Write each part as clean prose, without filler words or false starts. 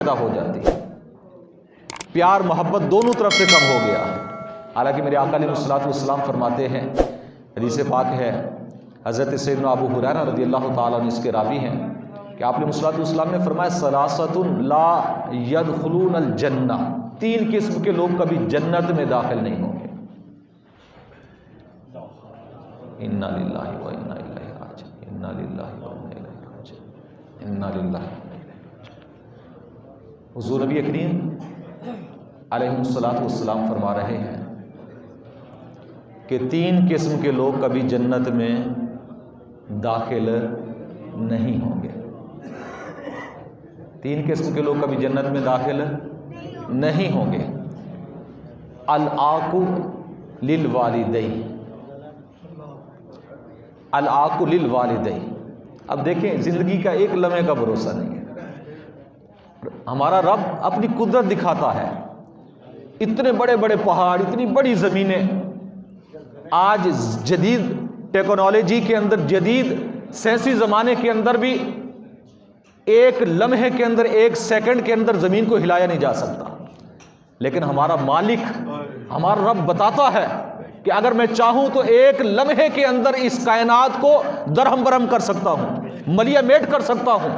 پیدا ہو جاتی ہے، پیار محبت دونوں طرف سے کم ہو گیا ہے۔ حالانکہ میرے آقا علیہ الصلوۃ والسلام فرماتے ہیں، حدیث پاک ہے، حضرت سیدنا ابو ہریرہ رضی اللہ تعالیٰ عنہ اس کے راوی ہیں کہ آپ علیہ الصلوۃ والسلام نے فرمایا ثلاثۃ لا يدخلون الجنہ، 3 قسم کے لوگ کبھی جنت میں داخل نہیں ہوں گے۔ انا للہ و انا الیہ راجعون، انا للہ و انا الیہ راجعون، انا للہ۔ حضور نبی کریم علیہ الصلوۃ والسلام فرما رہے ہیں کہ 3 قسم کے لوگ کبھی جنت میں داخل نہیں ہوں گے۔ 3 قسم کے لوگ کبھی جنت میں داخل نہیں ہوں گے۔ العاق للوالدین، العاق للوالدین۔ اب دیکھیں، زندگی کا ایک لمحے کا بھروسہ نہیں ہے۔ ہمارا رب اپنی قدرت دکھاتا ہے، اتنے بڑے بڑے پہاڑ، اتنی بڑی زمینیں، آج جدید ٹیکنالوجی کے اندر، جدید سائنسی زمانے کے اندر بھی ایک لمحے کے اندر، ایک سیکنڈ کے اندر زمین کو ہلایا نہیں جا سکتا، لیکن ہمارا مالک، ہمارا رب بتاتا ہے کہ اگر میں چاہوں تو ایک لمحے کے اندر اس کائنات کو درہم برہم کر سکتا ہوں، ملیا میٹ کر سکتا ہوں۔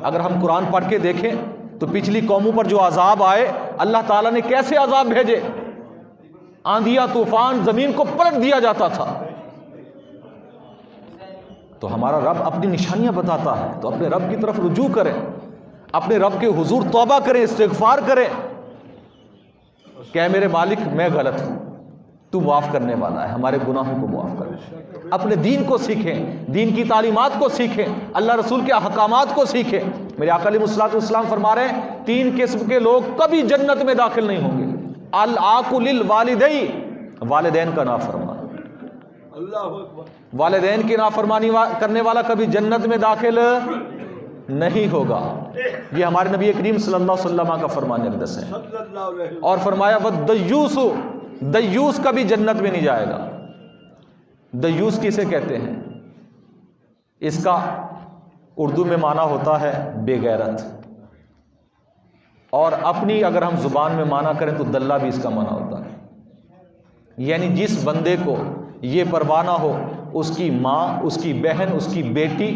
اگر ہم قرآن پڑھ کے دیکھیں تو پچھلی قوموں پر جو عذاب آئے، اللہ تعالیٰ نے کیسے عذاب بھیجے، آندھیا طوفان، زمین کو پلٹ دیا جاتا تھا۔ تو ہمارا رب اپنی نشانیاں بتاتا ہے، تو اپنے رب کی طرف رجوع کریں، اپنے رب کے حضور توبہ کریں، استغفار کریں کہ اے میرے مالک میں غلط ہوں، تو معاف کرنے والا ہے، ہمارے گناہوں کو معاف کر۔ اپنے دین کو سیکھیں، دین کی تعلیمات کو سیکھیں، اللہ رسول کے احکامات کو سیکھیں۔ میرے آقا علیہ الصلوۃ والسلام فرما رہے ہیں 3 قسم کے لوگ کبھی جنت میں داخل نہیں ہوں گے۔ العاق للوالدین، والدین کا نافرمان، والدین کی نافرمانی کرنے والا کبھی جنت میں داخل نہیں ہوگا۔ یہ ہمارے نبی کریم صلی اللہ علیہ وسلم کا فرمان اقدس ہے۔ اور فرمایا والدیوس، دیوس کبھی جنت میں نہیں جائے گا۔ دیوس کسے کہتے ہیں؟ اس کا اردو میں معنی ہوتا ہے بے غیرت، اور اپنی اگر ہم زبان میں معنی کریں تو دلہ بھی اس کا معنی ہوتا ہے۔ یعنی جس بندے کو یہ پرواہ نہ ہو اس کی ماں، اس کی بہن، اس کی بیٹی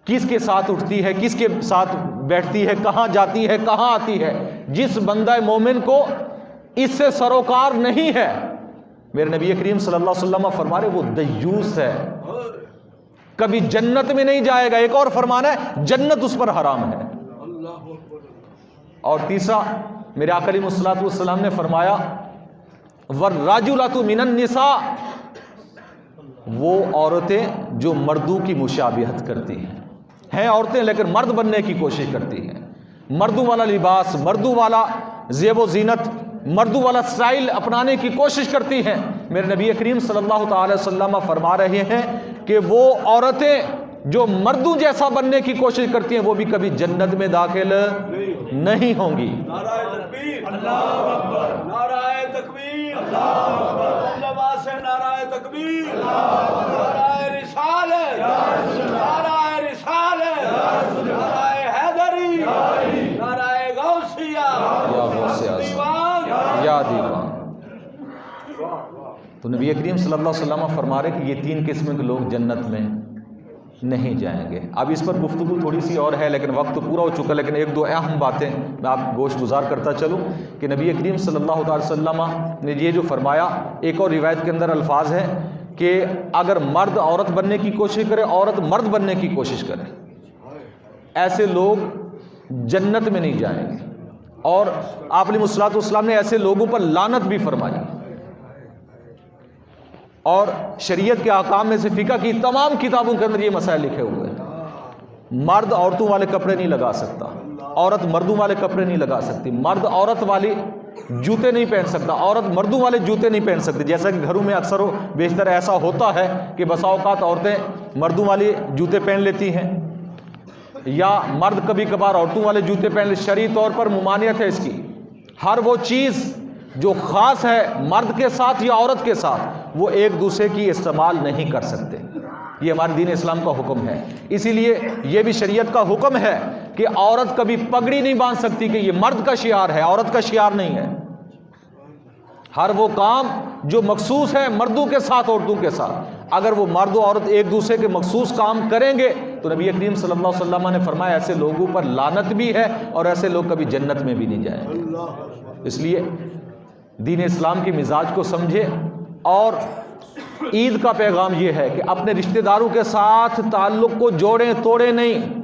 کس کے ساتھ اٹھتی ہے، کس کے ساتھ بیٹھتی ہے، کہاں جاتی ہے، کہاں آتی ہے، جس بندہ مومن کو اس سے سروکار نہیں ہے، میرے نبی کریم صلی اللہ علیہ وسلم فرما رہے وہ دیوس ہے، کبھی جنت میں نہیں جائے گا۔ ایک اور فرمان ہے جنت اس پر حرام ہے۔ اور تیسرا میرے آقا علیہ الصلوۃ والسلام نے فرمایا والرجلۃ من النساء، وہ عورتیں جو مردوں کی مشابہت کرتی ہیں عورتیں لیکن مرد بننے کی کوشش کرتی ہیں، مردوں والا لباس، مردوں والا زیب و زینت، مردوں والا سٹائل اپنانے کی کوشش کرتی ہیں۔ میرے نبی کریم صلی اللہ تعالی وسلم فرما رہے ہیں کہ وہ عورتیں جو مردوں جیسا بننے کی کوشش کرتی ہیں وہ بھی کبھی جنت میں داخل نہیں ہوں گی۔ نعرہ تکبیر، اللہ اکبر، نعرہ تکبیر، اللہ اکبر، اللہ سے نعرہ تکبیر، نعرہ رسالت، نعرہ رسالت، نعرہ حیدری، نعرہ غوثیہ، یا غوثیہ، یا دیوان۔ تو نبی کریم صلی اللہ علیہ وسلم فرما رہے کہ یہ 3 قسم کے لوگ جنت میں نہیں جائیں گے۔ اب اس پر گفتگو تھوڑی سی اور ہے لیکن وقت تو پورا ہو چکا، لیکن 1-2 اہم باتیں میں آپ گوش گزار کرتا چلوں کہ نبی کریم صلی اللہ علیہ وسلم نے یہ جو فرمایا، ایک اور روایت کے اندر الفاظ ہیں کہ اگر مرد عورت بننے کی کوشش کرے، عورت مرد بننے کی کوشش کرے، ایسے لوگ جنت میں نہیں جائیں گے۔ اور آپ علیہ الصلوۃ والسلام نے ایسے لوگوں پر لعنت بھی فرمائی۔ اور شریعت کے احکام میں سے فقہ کی تمام کتابوں کے اندر یہ مسائل لکھے ہوئے ہیں۔ مرد عورتوں والے کپڑے نہیں لگا سکتا، عورت مردوں والے کپڑے نہیں لگا سکتی، مرد عورت والی جوتے نہیں پہن سکتا، عورت مردوں والے جوتے نہیں پہن سکتی، جیسا کہ گھروں میں اکثر و بیشتر ایسا ہوتا ہے کہ بسا اوقات عورتیں مردوں والے جوتے پہن لیتی ہیں یا مرد کبھی کبھار عورتوں والے جوتے پہن لیتے۔ شرعی طور پر ممانعت ہے اس کی۔ ہر وہ چیز جو خاص ہے مرد کے ساتھ یا عورت کے ساتھ وہ ایک دوسرے کی استعمال نہیں کر سکتے، یہ ہمارے دین اسلام کا حکم ہے۔ اسی لیے یہ بھی شریعت کا حکم ہے کہ کہ عورت کبھی پگڑی نہیں باندھ سکتی کہ یہ مرد کا شعار ہے، عورت کا شعار نہیں ہے۔ ہر وہ کام جو مخصوص ہے مردوں کے ساتھ، عورتوں کے ساتھ، اگر وہ مرد و عورت ایک دوسرے کے مخصوص کام کریں گے تو نبی کریم صلی اللہ علیہ وسلم نے فرمایا ایسے لوگوں پر لعنت بھی ہے اور ایسے لوگ کبھی جنت میں بھی نہیں جائیں گے۔ اس لیے دین اسلام کے مزاج کو سمجھے، اور عید کا پیغام یہ ہے کہ اپنے رشتہ داروں کے ساتھ تعلق کو جوڑیں، توڑیں نہیں۔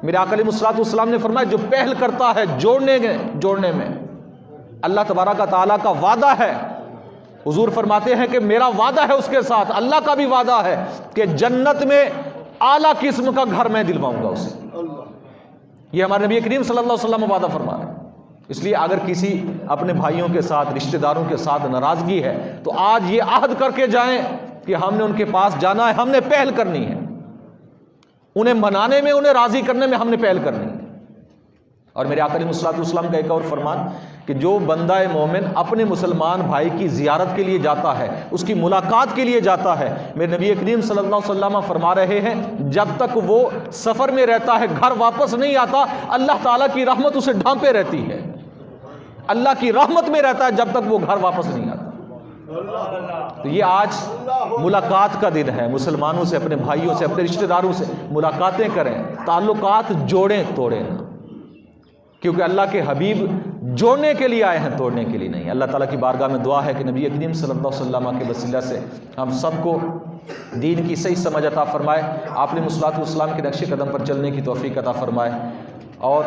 میرے آقا علیہ الصلوۃ والسلام نے فرمایا جو پہل کرتا ہے جوڑنے میں، اللہ تبارک و تعالیٰ کا وعدہ ہے، حضور فرماتے ہیں کہ میرا وعدہ ہے اس کے ساتھ، اللہ کا بھی وعدہ ہے کہ جنت میں اعلیٰ قسم کا گھر میں دلواؤں گا اسے۔ یہ ہمارے نبی کریم صلی اللہ علیہ وسلم وعدہ فرما رہے ہیں۔ اس لیے اگر کسی اپنے بھائیوں کے ساتھ، رشتہ داروں کے ساتھ ناراضگی ہے تو آج یہ عہد کر کے جائیں کہ ہم نے ان کے پاس جانا ہے، ہم نے پہل کرنی ہے، انہیں منانے میں، انہیں راضی کرنے میں ہم نے پہل کرنی ہے۔ اور میرے آقا علیہ الصلوۃ والسلام کا ایک اور فرمان کہ جو بندہ مومن اپنے مسلمان بھائی کی زیارت کے لیے جاتا ہے، اس کی ملاقات کے لیے جاتا ہے، میرے نبی کریم صلی اللہ علیہ وسلم فرما رہے ہیں جب تک وہ سفر میں رہتا ہے، گھر واپس نہیں آتا، اللہ تعالیٰ کی رحمت اسے ڈھانپے رہتی ہے، اللہ کی رحمت میں رہتا ہے جب تک وہ گھر واپس نہیں آتا۔ تو یہ آج ملاقات کا دن ہے، مسلمانوں سے، اپنے بھائیوں سے، اپنے رشتہ داروں سے ملاقاتیں کریں، تعلقات جوڑیں، توڑیں نہ، کیونکہ اللہ کے حبیب جوڑنے کے لیے آئے ہیں، توڑنے کے لیے نہیں۔ اللہ تعالیٰ کی بارگاہ میں دعا ہے کہ نبی کریم صلی اللہ علیہ وسلم کے وسیلہ سے ہم سب کو دین کی صحیح سمجھ عطا فرمائے، آپ نے الصلوۃ والسلام کے نقش قدم پر چلنے کی توفیق عطا فرمائے، اور